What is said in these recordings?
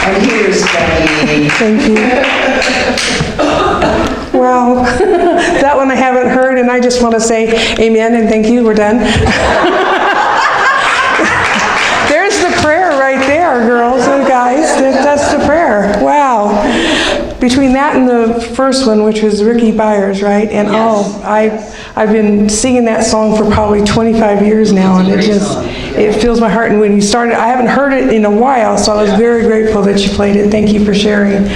And here's Becky. Thank you. Wow. That one I haven't heard, and I just want to say amen and thank you. We're done. There's the prayer right there, girls and guys. That's the prayer. Wow. Between that and the first one, which was Ricky Byers, right? And I've been singing that song for probably 25 years now, and it fills my heart. And when you started, I haven't heard it in a while, so I was very grateful that you played it. Thank you for sharing.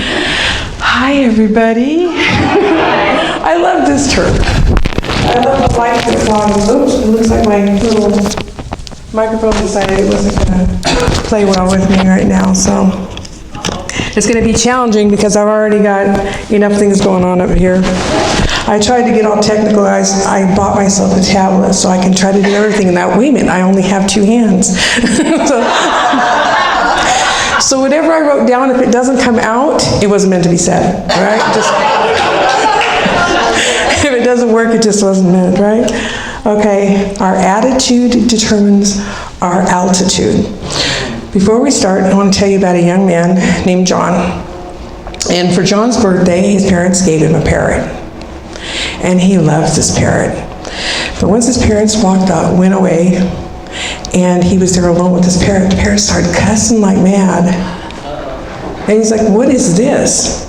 Hi, everybody. I love this church. I love the light that's on. Oops, it looks like my little microphone decided it wasn't going to play well with me right now, so it's going to be challenging because I've already got enough things going on up here. I tried to get all technical. I bought myself a tablet so I can try to do everything. And that, wait a minute, I only have 2 hands. So whatever I wrote down, if it doesn't come out, it wasn't meant to be said, right? If it doesn't work, it just wasn't meant, right? Okay, our attitude determines our altitude. Before we start, I want to tell you about a young man named John. And for John's birthday, his parents gave him a parrot. And he loves this parrot. But once his parents went away, and he was there alone with his parrot, the parrot started cussing like mad. And he's like, what is this?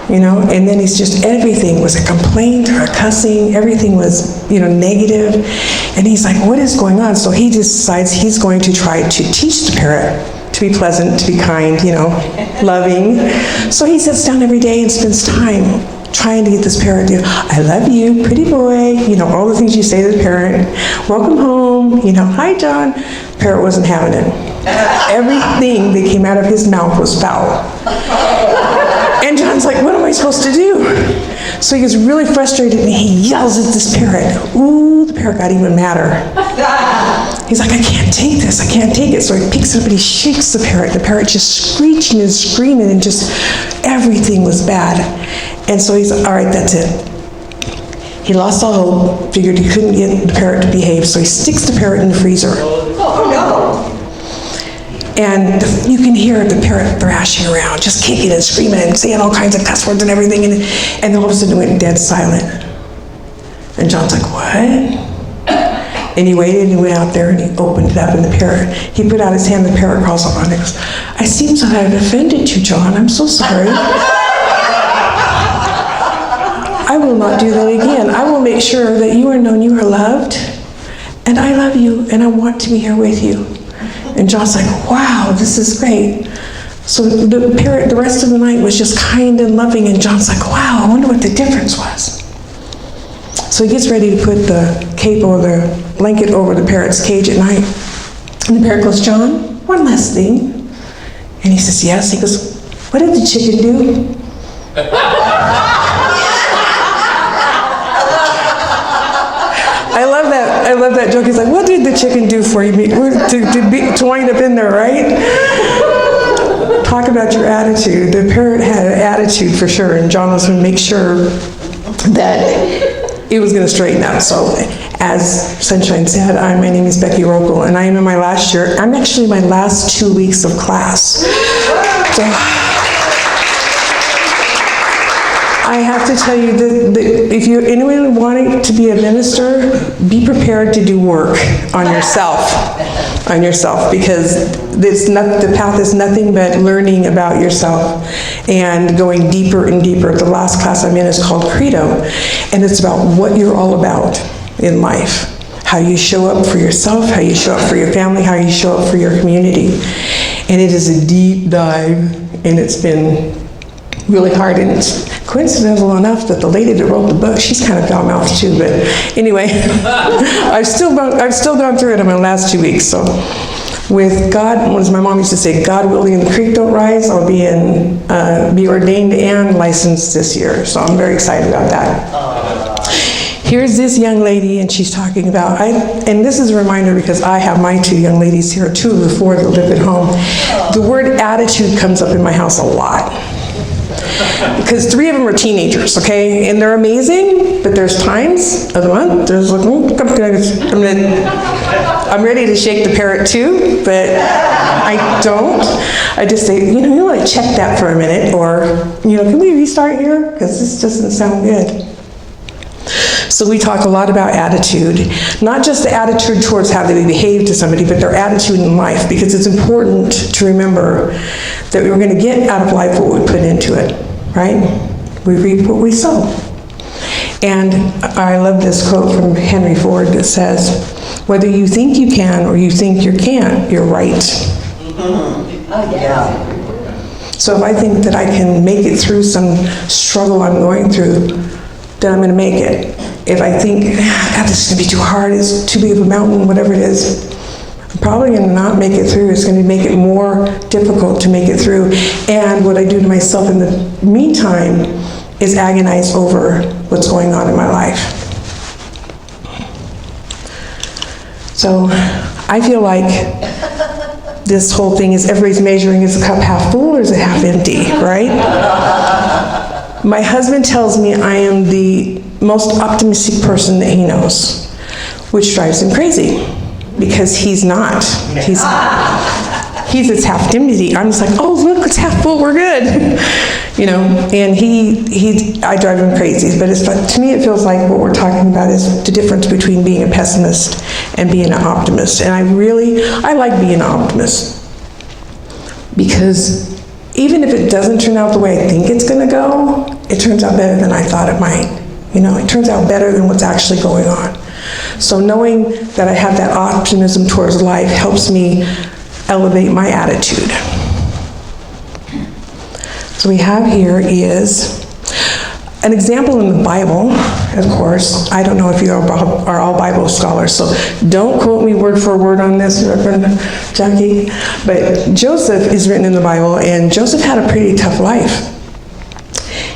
You know, and then he's just, everything was a complaint or a cussing, everything was, negative. And he's like, what is going on? So he decides he's going to try to teach the parrot to be pleasant, to be kind, loving. So he sits down every day and spends time trying to get this parrot to, I love you, pretty boy, all the things you say to the parrot, welcome home, hi John. The parrot wasn't having it. Everything that came out of his mouth was foul. And John's like, what am I supposed to do? So he gets really frustrated and he yells at this parrot. Ooh, the parrot got even madder. He's like, I can't take this, I can't take it. So he picks it up and he shakes the parrot. The parrot just screeching and screaming and just everything was bad. And so he's like, all right, that's it. He lost all hope, figured he couldn't get the parrot to behave, so he sticks the parrot in the freezer. Oh, no. And you can hear the parrot thrashing around, just kicking and screaming and saying all kinds of cuss words and everything. And then all of a sudden it went dead silent. And John's like, what? And he waited and he went out there and he opened it up, and the parrot, he put out his hand, the parrot crawls up on it and goes, I seem to have offended you, John. I'm so sorry. I will not do that again. I will make sure that you are known you are loved, and I love you, and I want to be here with you. And John's like, wow, this is great. So the parrot, the rest of the night was just kind and loving, and John's like, wow, I wonder what the difference was. So he gets ready to put the cape or the blanket over the parrot's cage at night. And the parrot goes, John, one last thing. And he says, yes. He goes, what did the chicken do? I love that joke. He's like, what did the chicken do for you? To wind up in there, right? Talk about your attitude. The parrot had an attitude for sure, and John was going to make sure that it was going to straighten out. So, as Sunshine said, my name is Beci Rohkohl, and I am in my last year. I'm actually in my last 2 weeks of class. So, I have to tell you that if you're anyone wanting to be a minister, be prepared to do work on yourself, because the path is nothing but learning about yourself and going deeper and deeper. The last class I'm in is called Credo, and it's about what you're all about in life. How you show up for yourself, how you show up for your family, how you show up for your community. And it is a deep dive, and it's been really hard, and it's coincidental enough that the lady that wrote the book, she's kind of foul-mouthed too, but anyway, I've still gone through it in my last 2 weeks. So with God, as my mom used to say, God willing and the creek don't rise, I'll be ordained and licensed this year. So I'm very excited about that. Here's this young lady, and she's talking about, and this is a reminder because I have my 2 young ladies here, 2 of the 4 that live at home. The word attitude comes up in my house a lot. Because 3 of them are teenagers, okay? And they're amazing, but there's times of the month, there's like, I'm ready to shake the parrot too, but I don't. I just say, you want to check that for a minute, or, can we restart here? Because this doesn't sound good. So we talk a lot about attitude, not just the attitude towards how they behave to somebody, but their attitude in life, because it's important to remember that we're going to get out of life what we put into it, right? We reap what we sow. And I love this quote from Henry Ford that says, whether you think you can or you think you can't, you're right. So if I think that I can make it through some struggle I'm going through, then I'm going to make it. If I think, God, this is going to be too hard, it's too big of a mountain, whatever it is, I'm probably going to not make it through. It's going to make it more difficult to make it through. And what I do to myself in the meantime is agonize over what's going on in my life. So I feel like this whole thing is everybody's measuring, is the cup half full or is it half empty, right? My husband tells me I am the most optimistic person that he knows, which drives him crazy, because he's not. He's it's half empty. I'm just like, oh, look, it's half full, we're good. And I drive him crazy, but to me it feels like what we're talking about is the difference between being a pessimist and being an optimist. And I like being an optimist, because even if it doesn't turn out the way I think it's going to go, it turns out better than I thought it might. It turns out better than what's actually going on. So knowing that I have that optimism towards life helps me elevate my attitude. So we have here is an example in the Bible, of course. I don't know if you are all Bible scholars, so don't quote me word for word on this, Reverend Jackie. But Joseph is written in the Bible, and Joseph had a pretty tough life.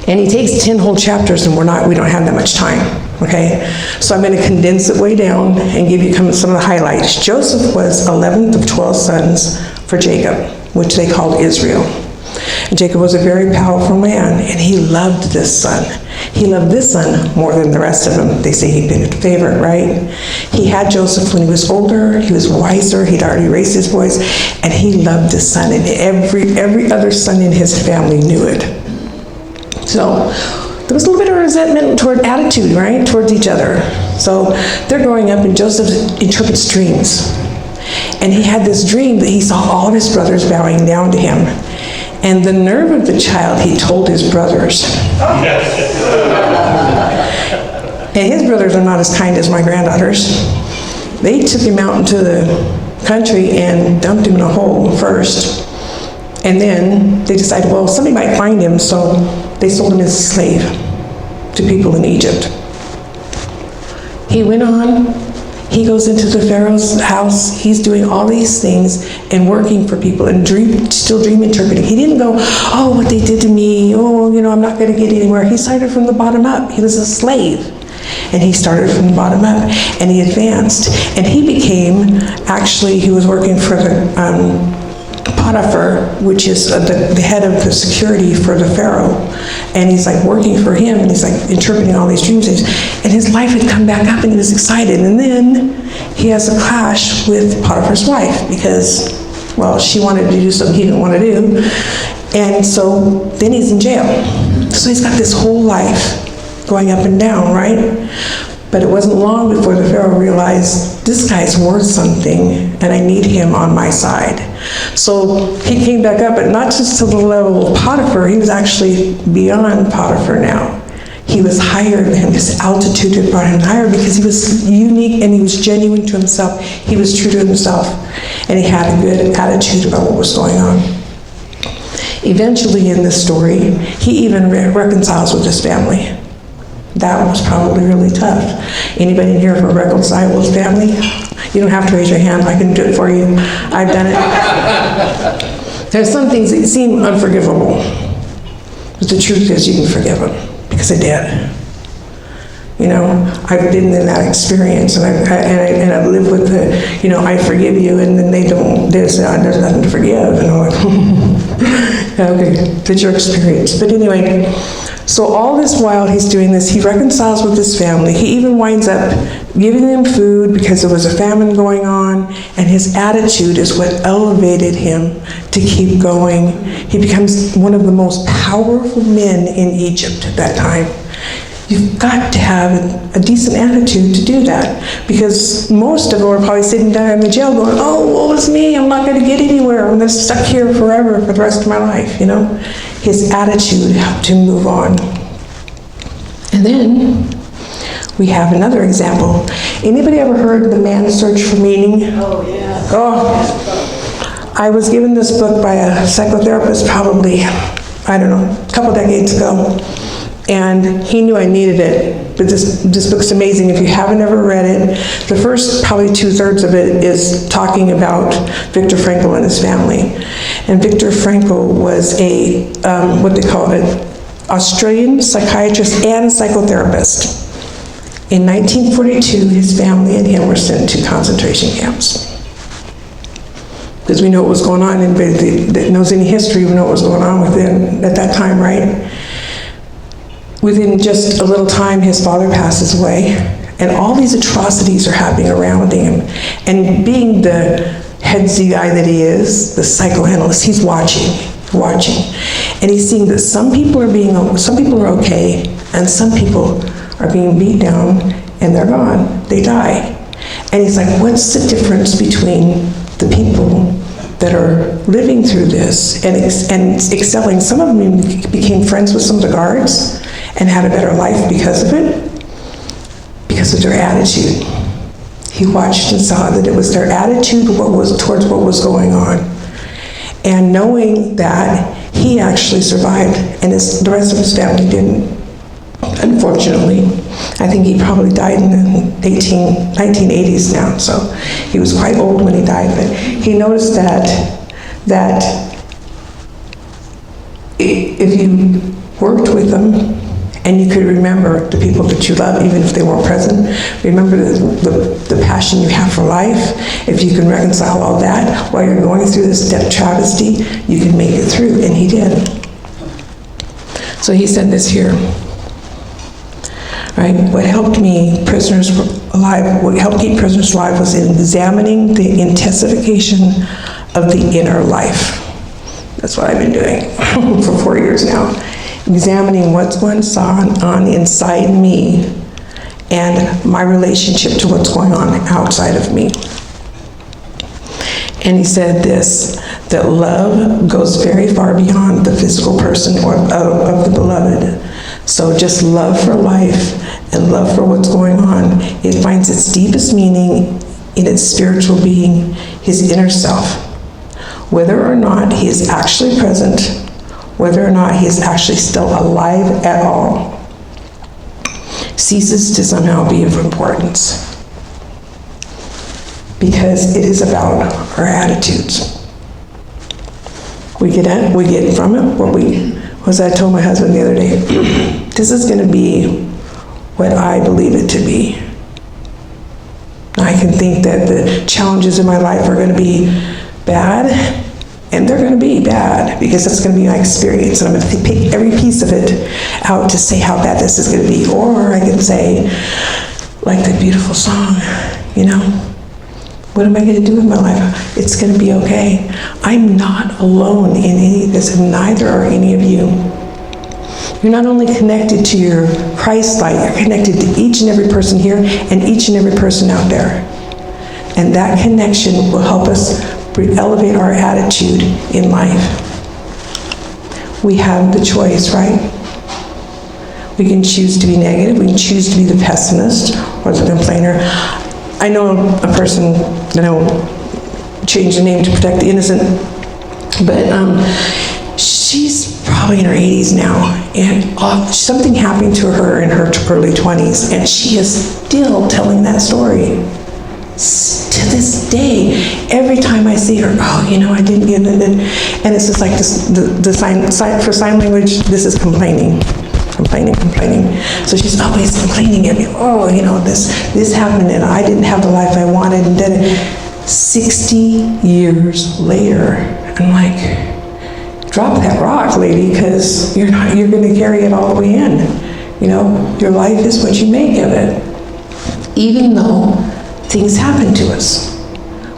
And he takes 10 whole chapters, and we don't have that much time, okay? So I'm going to condense it way down and give you some of the highlights. Joseph was 11th of 12 sons for Jacob, which they called Israel. And Jacob was a very powerful man, and he loved this son. He loved this son more than the rest of them. They say he'd been a favorite, right? He had Joseph when he was older, he was wiser, he'd already raised his boys, and he loved his son, and every other son in his family knew it. So there was a little bit of resentment toward attitude, right, towards each other. So they're growing up, and Joseph interprets dreams. And he had this dream that he saw all of his brothers bowing down to him. And the nerve of the child, he told his brothers. And his brothers are not as kind as my granddaughters. They took him out into the country and dumped him in a hole first. And then they decided, well, somebody might find him, so they sold him as a slave to people in Egypt. He went on, he goes into the Pharaoh's house, he's doing all these things and working for people and still dream interpreting. He didn't go, oh, what they did to me, oh, I'm not going to get anywhere. He started from the bottom up. He was a slave. And he started from the bottom up, and he advanced. And he was working for the Potiphar, which is the head of the security for the Pharaoh. And he's like working for him, and he's like interpreting all these dreams. And his life had come back up, and he was excited. And then he has a clash with Potiphar's wife because, well, she wanted to do something he didn't want to do. And so then he's in jail. So he's got this whole life going up and down, right? But it wasn't long before the Pharaoh realized, this guy's worth something, and I need him on my side. So he came back up, but not just to the level of Potiphar, he was actually beyond Potiphar now. He was higher than him. His altitude had brought him higher because he was unique and he was genuine to himself. He was true to himself, and he had a good attitude about what was going on. Eventually in this story, he even reconciles with his family. That was probably really tough. Anybody in here ever reconcile with family? You don't have to raise your hand, I can do it for you. I've done it. There's some things that seem unforgivable, but the truth is you can forgive them, because I did. I've been in that experience, and I live with the, I forgive you, and then they say, oh, there's nothing to forgive, and I'm like, Okay, that's your experience. But anyway, so all this while he's doing this, he reconciles with his family. He even winds up giving them food because there was a famine going on, and his attitude is what elevated him to keep going. He becomes one of the most powerful men in Egypt at that time. You've got to have a decent attitude to do that, because most of them are probably sitting down in the jail going, oh, woe is me, I'm not going to get anywhere, I'm going to stuck here forever for the rest of my life, you know? His attitude helped him move on. And then we have another example. Anybody ever heard of the man's search for meaning? Oh, yeah. Oh, I was given this book by a psychotherapist probably, I don't know, a couple decades ago. And he knew I needed it, but this book's amazing. If you haven't ever read it, the first probably 2/3 of it is talking about Viktor Frankl and his family. And Viktor Frankl was a, what they call it, Australian psychiatrist and psychotherapist. In 1942, his family and him were sent to concentration camps. Because we know what was going on, anybody that knows any history, we know what was going on within at that time, right? Within just a little time, his father passes away, and all these atrocities are happening around him. And being the headsy guy that he is, the psychoanalyst, he's watching. And he's seeing that some people are okay, and some people are being beat down, and they're gone, they die. And he's like, what's the difference between the people that are living through this and excelling? Some of them became friends with some of the guards, and had a better life because of it, because of their attitude. He watched and saw that it was their attitude towards what was going on. And knowing that, he actually survived, and the rest of his family didn't, unfortunately. I think he probably died in the 1980s now, so he was quite old when he died, but he noticed that if you worked with them, and you could remember the people that you love, even if they weren't present. Remember the passion you have for life. If you can reconcile all that while you're going through this death travesty, you can make it through, and he did. So he said this here, right? What helped me prisoners alive, what helped keep prisoners alive was examining the intensification of the inner life. That's what I've been doing for 4 years now. Examining what's going on inside me and my relationship to what's going on outside of me. And he said this, that love goes very far beyond the physical person or of the beloved. So just love for life and love for what's going on, it finds its deepest meaning in its spiritual being, his inner self. Whether or not he is actually present, whether or not he is actually still alive at all, ceases to somehow be of importance, because it is about our attitudes. We get from it I told my husband the other day, this is going to be what I believe it to be. I can think that the challenges in my life are going to be bad, and they're going to be bad, because that's going to be my experience, and I'm going to pick every piece of it out to say how bad this is going to be. Or I can say, like that beautiful song, you know, what am I going to do with my life? It's going to be okay. I'm not alone in any of this, and neither are any of you. You're not only connected to your Christ light, you're connected to each and every person here and each and every person out there. And that connection will help us elevate our attitude in life. We have the choice, right? We can choose to be negative, we can choose to be the pessimist or the complainer. I know a person, changed the name to protect the innocent, but she's probably in her 80s now, and something happened to her in her early 20s, and she is still telling that story. To this day, every time I see her, I didn't get it, and it's just like this, the sign for sign language, this is complaining. So she's always complaining at me, this happened, and I didn't have the life I wanted, and then 60 years later, I'm like, drop that rock, lady, because you're going to carry it all the way in. You know, your life is what you make of it. Even though things happen to us,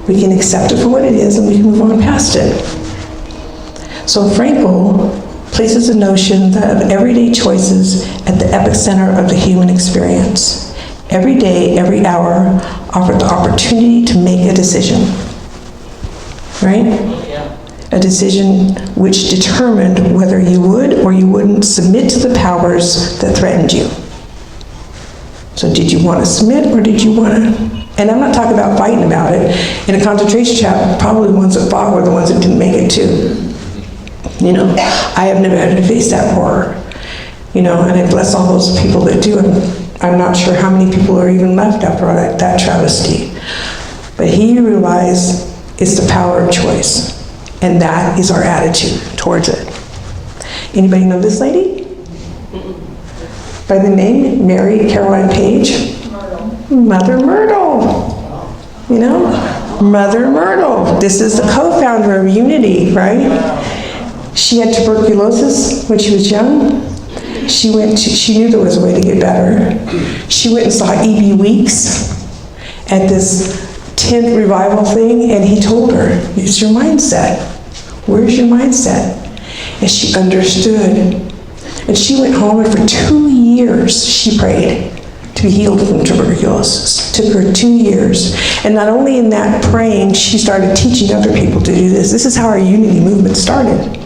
we can accept it for what it is and we can move on past it. So Frankl places the notion of everyday choices at the epicenter of the human experience. Every day, every hour offered the opportunity to make a decision, right? A decision which determined whether you would or you wouldn't submit to the powers that threatened you. So did you want to submit or did you want to? And I'm not talking about fighting about it. In a concentration camp, probably the ones that fought were the ones that didn't make it too. You know, I have never had to face that horror. You know, and I bless all those people that do. I'm not sure how many people are even left after that travesty. But he realized it's the power of choice. And that is our attitude towards it. Anybody know this lady? By the name Mary Caroline Page? Mother Myrtle. You know? Mother Myrtle. This is the co-founder of Unity, right? She had tuberculosis when she was young. She knew there was a way to get better. She went and saw E.B. Weeks at this tent revival thing, and he told her, it's your mindset. Where's your mindset? And she understood. And she went home, and for 2 years she prayed to be healed from tuberculosis. It took her 2 years. And not only in that praying, she started teaching other people to do this. This is how our Unity movement started,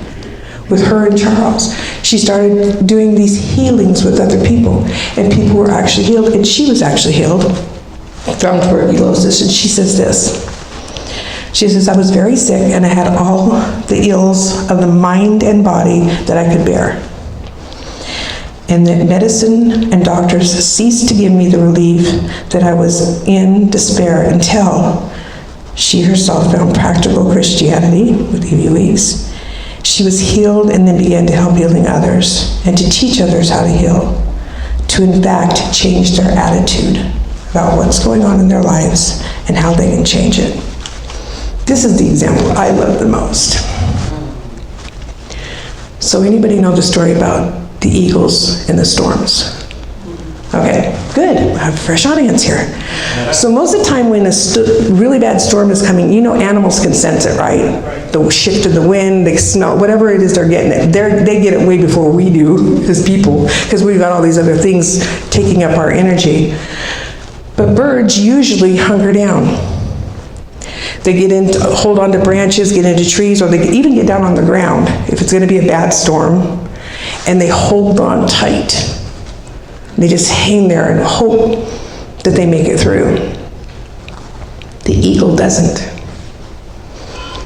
with her and Charles. She started doing these healings with other people, and people were actually healed, and she was actually healed from tuberculosis. And she says this. She says, I was very sick, and I had all the ills of the mind and body that I could bear. And that medicine and doctors ceased to give me the relief that I was in despair until she herself found practical Christianity with E.B. Weeks. She was healed and then began to help healing others and to teach others how to heal, to in fact change their attitude about what's going on in their lives and how they can change it. This is the example I love the most. So anybody know the story about the eagles and the storms? Okay, good. I have a fresh audience here. So most of the time when a really bad storm is coming, you know animals can sense it, right? The shift of the wind, the smell, whatever it is they're getting it. They get it way before we do as people, because we've got all these other things taking up our energy. But birds usually hunker down. They get into, hold on to branches, get into trees, or they can even get down on the ground if it's going to be a bad storm, and they hold on tight. They just hang there and hope that they make it through. The eagle doesn't.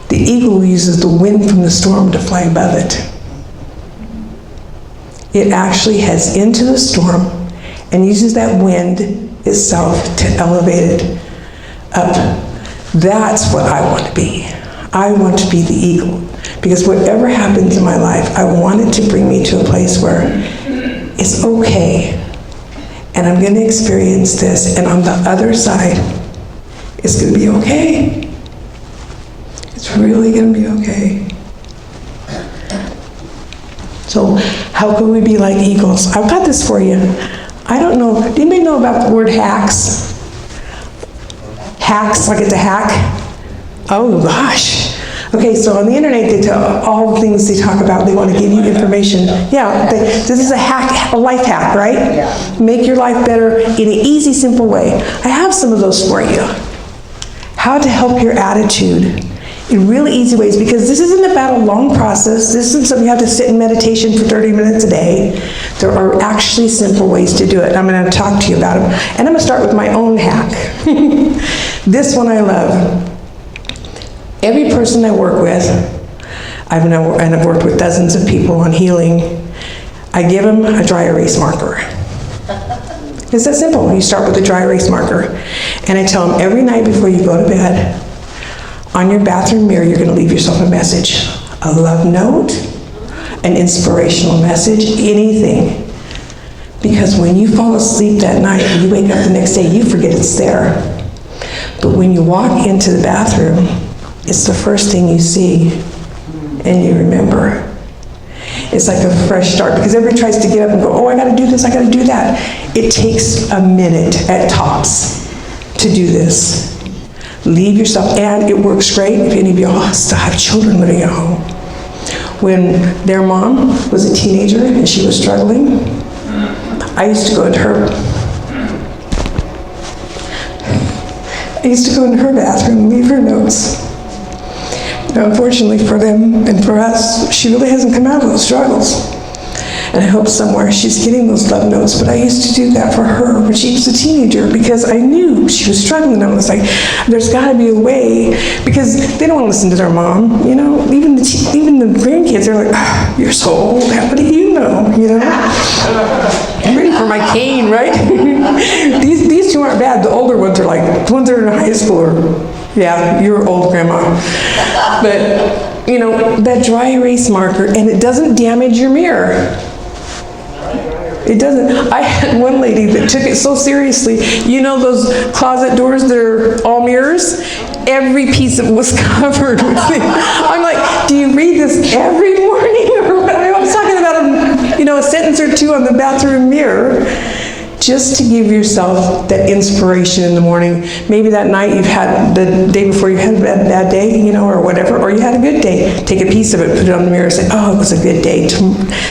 The eagle uses the wind from the storm to fly above it. It actually heads into the storm and uses that wind itself to elevate it up. That's what I want to be. I want to be the eagle. Because whatever happens in my life, I want it to bring me to a place where it's okay. And I'm going to experience this, and on the other side, it's going to be okay. It's really going to be okay. So how can we be like eagles? I've got this for you. I don't know, do anybody know about the word hacks? Hacks, like it's a hack? Oh gosh. Okay, so on the internet, they tell all the things they talk about. They want to give you information. Yeah, this is a hack, a life hack, right? Yeah. Make your life better in an easy, simple way. I have some of those for you. How to help your attitude in really easy ways, because this isn't about a long process. This isn't something you have to sit in meditation for 30 minutes a day. There are actually simple ways to do it. I'm going to talk to you about them. And I'm going to start with my own hack. This one I love. Every person I work with, I've worked with dozens of people on healing, I give them a dry erase marker. It's that simple. You start with a dry erase marker. And I tell them every night before you go to bed, on your bathroom mirror, you're going to leave yourself a message. A love note, an inspirational message, anything. Because when you fall asleep that night and you wake up the next day, you forget it's there. But when you walk into the bathroom, it's the first thing you see and you remember. It's like a fresh start, because everybody tries to get up and go, oh, I gotta do this, I gotta do that. It takes a minute at tops to do this. Leave yourself, and it works great if any of y'all still have children living at home. When their mom was a teenager and she was struggling, I used to go into her bathroom and leave her notes. Now, unfortunately for them and for us, she really hasn't come out of those struggles. And I hope somewhere she's getting those love notes, but I used to do that for her when she was a teenager, because I knew she was struggling. I was like, there's gotta be a way, because they don't wanna listen to their mom, you know? Even the grandkids, they're like, ah, you're so old, what do you know, you know? I'm ready for my cane, right? These two aren't bad. The older ones are like, the ones that are in high school are, yeah, you're old, Grandma. But, you know, that dry erase marker, and it doesn't damage your mirror. It doesn't. I had one lady that took it so seriously. You know those closet doors that are all mirrors? Every piece of it was covered with it. I'm like, do you read this every morning? Or what? I was talking about a sentence or two on the bathroom mirror, just to give yourself that inspiration in the morning. Maybe that night you've had, the day before you had a bad day, you know, or whatever, or you had a good day. Take a piece of it, put it on the mirror, and say, oh, it was a good day.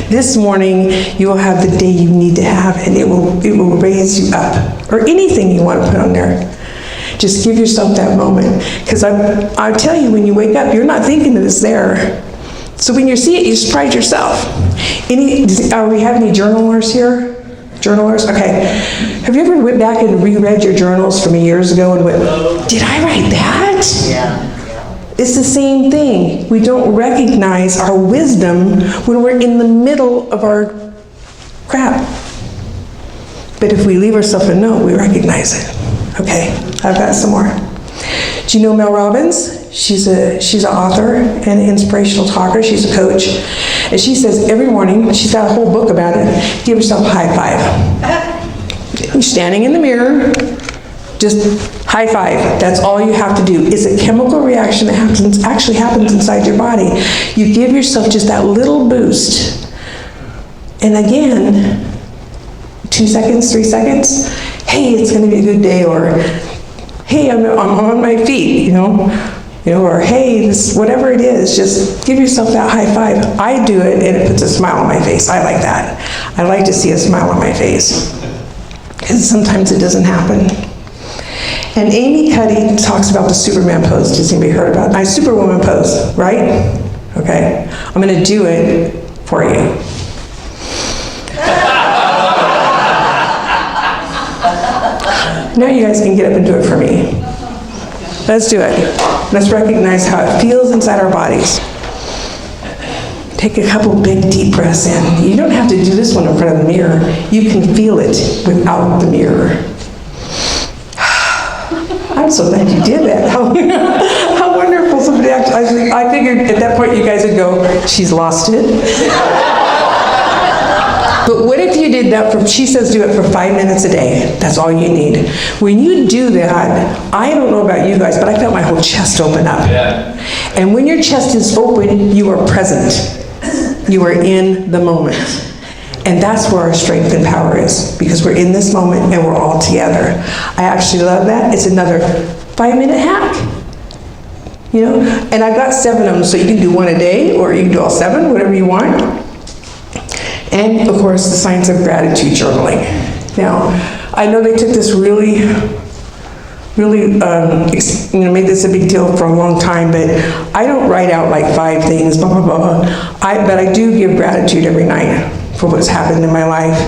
This morning you will have the day you need to have, and it will raise you up. Or anything you want to put on there. Just give yourself that moment. Because I tell you, when you wake up, you're not thinking that it's there. So when you see it, you surprise yourself. We have any journalers here? Journalers? Okay. Have you ever went back and reread your journals from years ago and went, did I write that? Yeah. It's the same thing. We don't recognize our wisdom when we're in the middle of our crap. But if we leave ourselves a note, we recognize it. Okay, I've got some more. Do you know Mel Robbins? She's an author and an inspirational talker. She's a coach. And she says every morning, she's got a whole book about it, give yourself a high five. You're standing in the mirror, just high five. That's all you have to do. It's a chemical reaction that actually happens inside your body. You give yourself just that little boost. And again, 2 seconds, 3 seconds, hey, it's gonna be a good day, or hey, I'm on my feet, you know, or hey, whatever it is, just give yourself that high five. I do it, and it puts a smile on my face. I like that. I like to see a smile on my face, because sometimes it doesn't happen. And Amy Cuddy talks about the Superman pose. Has anybody heard about it? Superwoman pose, right? Okay, I'm gonna do it for you. Now you guys can get up and do it for me. Let's do it. Let's recognize how it feels inside our bodies. Take a couple big deep breaths in. You don't have to do this one in front of the mirror. You can feel it without the mirror. I'm so glad you did that. How wonderful. Somebody actually, I figured at that point you guys would go, she's lost it. But what if you did that she says do it for 5 minutes a day. That's all you need. When you do that, I don't know about you guys, but I felt my whole chest open up. Yeah. And when your chest is open, you are present. You are in the moment. And that's where our strength and power is, because we're in this moment and we're all together. I actually love that. It's another 5-minute hack. You know, and I've got 7 of them, so you can do one a day, or you can do all 7, whatever you want. And of course, the science of gratitude journaling. Now, I know they took this really, made this a big deal for a long time, but I don't write out like 5 things, blah, blah, blah. But I do give gratitude every night for what's happened in my life.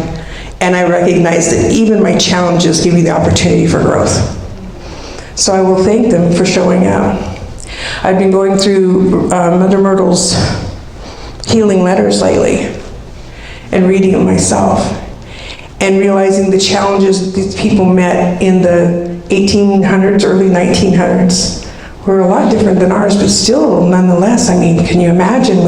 And I recognize that even my challenges give me the opportunity for growth. So I will thank them for showing up. I've been going through Mother Myrtle's healing letters lately, and reading it myself, and realizing the challenges that these people met in the 1800s, early 1900s, were a lot different than ours, but still, nonetheless, I mean, can you imagine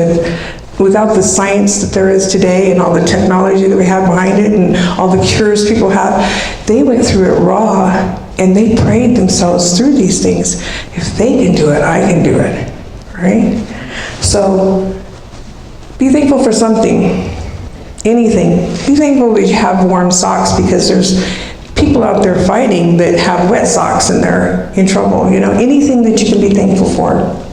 without the science that there is today and all the technology that we have behind it and all the cures people have, they went through it raw, and they prayed themselves through these things. If they can do it, I can do it, right? So, Be thankful for something, anything. Be thankful that you have warm socks, because there's people out there fighting that have wet socks and they're in trouble. You know, anything that you can be thankful for.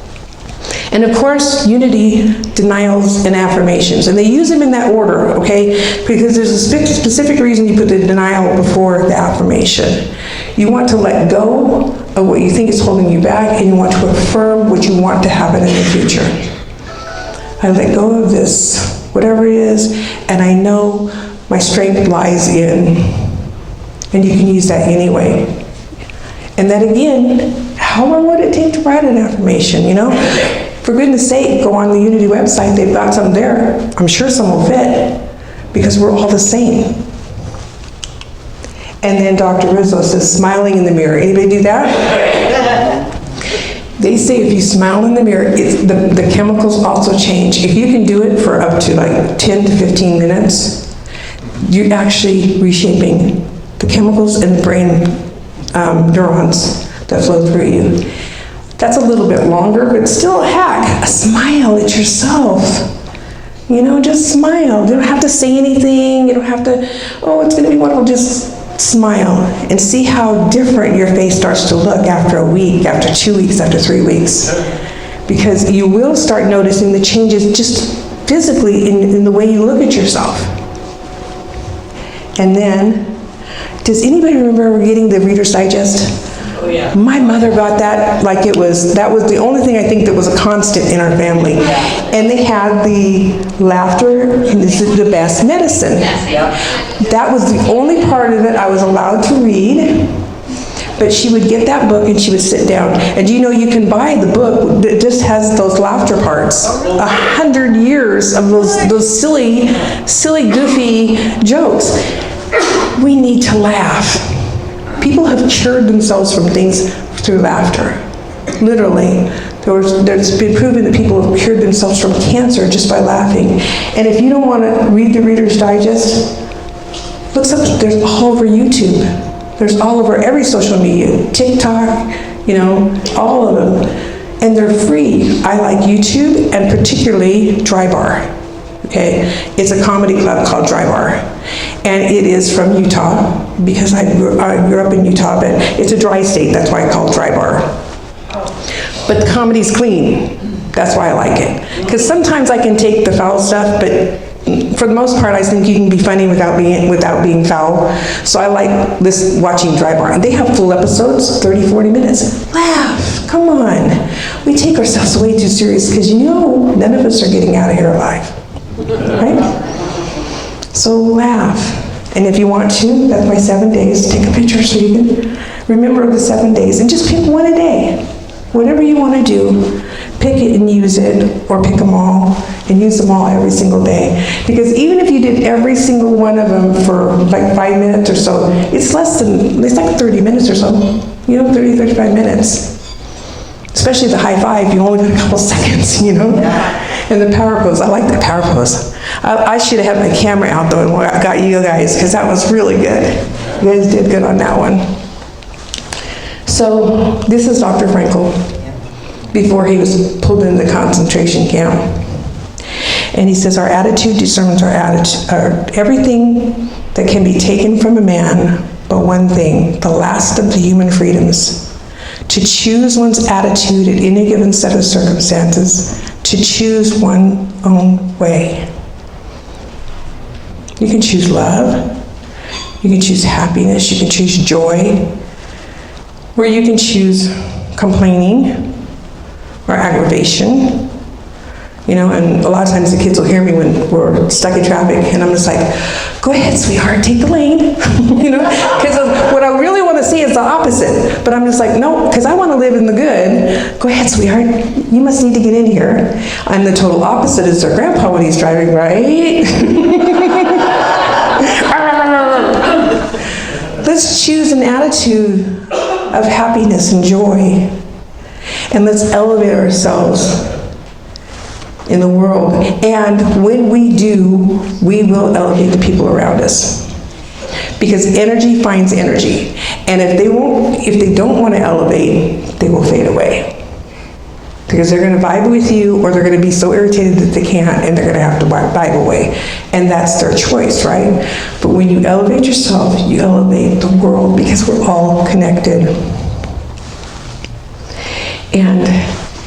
And of course, unity, denials, and affirmations. And they use them in that order, okay? Because there's a specific reason you put the denial before the affirmation. You want to let go of what you think is holding you back, and you want to affirm what you want to happen in the future. I let go of this, whatever it is, and I know my strength lies in, and you can use that anyway. And then again, how long would it take to write an affirmation, you know? For goodness sake, go on the Unity website, they've got some there. I'm sure some will fit, because we're all the same. And then Dr. Rizzo says, smiling in the mirror. Anybody do that? They say if you smile in the mirror, the chemicals also change. If you can do it for up to like 10 to 15 minutes, you're actually reshaping the chemicals in the brain neurons that flow through you. That's a little bit longer, but still, heck, a smile at yourself. You know, just smile. You don't have to say anything. You don't have to, oh, it's gonna be wonderful. Just smile and see how different your face starts to look after a week, after 2 weeks, after 3 weeks. Because you will start noticing the changes just physically in the way you look at yourself. And then, does anybody remember getting the Reader's Digest? Oh, yeah. My mother got that like that was the only thing I think that was a constant in our family. And they had the laughter, and this is the best medicine. That was the only part of it I was allowed to read. But she would get that book and she would sit down. And you know, you can buy the book that just has those laughter parts. 100 years of those silly, goofy jokes. We need to laugh. People have cured themselves from things through laughter. Literally. There's been proven that people have cured themselves from cancer just by laughing. And if you don't want to read the Reader's Digest, look up, there's all over YouTube. There's all over every social media, TikTok, you know, all of them. And they're free. I like YouTube, and particularly Dry Bar. Okay, it's a comedy club called Dry Bar, and it is from Utah, because I grew up in Utah, but it's a dry state, that's why I call it Dry Bar. But the comedy's clean, that's why I like it. Because sometimes I can take the foul stuff, but for the most part, I think you can be funny without being foul. So I like watching Dry Bar, and they have full episodes, 30, 40 minutes. Laugh, come on. We take ourselves way too serious, because you know, none of us are getting out of here alive. Right? So laugh. And if you want to, that's my 7 days. Take a picture so you can remember the 7 days. And just pick one a day. Whatever you want to do, pick it and use it, or pick them all and use them all every single day. Because even if you did every single one of them for like 5 minutes or so, it's like 30 minutes or so. You know, 30, 35 minutes. Especially the high five, you only got a couple seconds, you know? And the power pose, I like the power pose. I should have had my camera out though and got you guys, because that was really good. You guys did good on that one. So this is Dr. Frankl before he was pulled into the concentration camp. And he says, our attitude determines our attitude. Everything that can be taken from a man, but one thing, the last of the human freedoms. To choose one's attitude at any given set of circumstances, to choose one's own way. You can choose love, you can choose happiness, you can choose joy, or you can choose complaining or aggravation. You know, and a lot of times the kids will hear me when we're stuck in traffic, and I'm just like, go ahead, sweetheart, take the lane. You know, because what I really want to see is the opposite. But I'm just like, no, because I want to live in the good. Go ahead, sweetheart, you must need to get in here. I'm the total opposite as their grandpa when he's driving, right? Let's choose an attitude of happiness and joy. And let's elevate ourselves in the world. And when we do, we will elevate the people around us. Because energy finds energy. And if they don't want to elevate, they will fade away. Because they're gonna vibe with you, or they're gonna be so irritated that they can't, and they're gonna have to vibe away. And that's their choice, right? But when you elevate yourself, you elevate the world, because we're all connected. And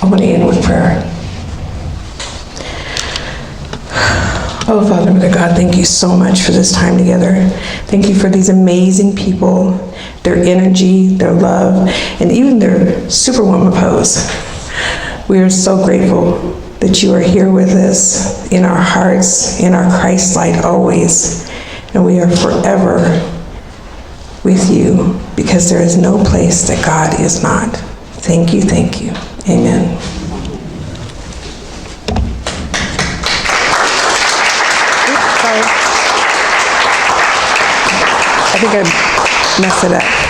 I want to end with prayer. Oh, Father, my God, thank you so much for this time together. Thank you for these amazing people, their energy, their love, and even their superwoman pose. We are so grateful that you are here with us in our hearts, in our Christ light always, and we are forever with you, because there is no place that God is not. Thank you, thank you. Amen. Sorry. I think I messed it up.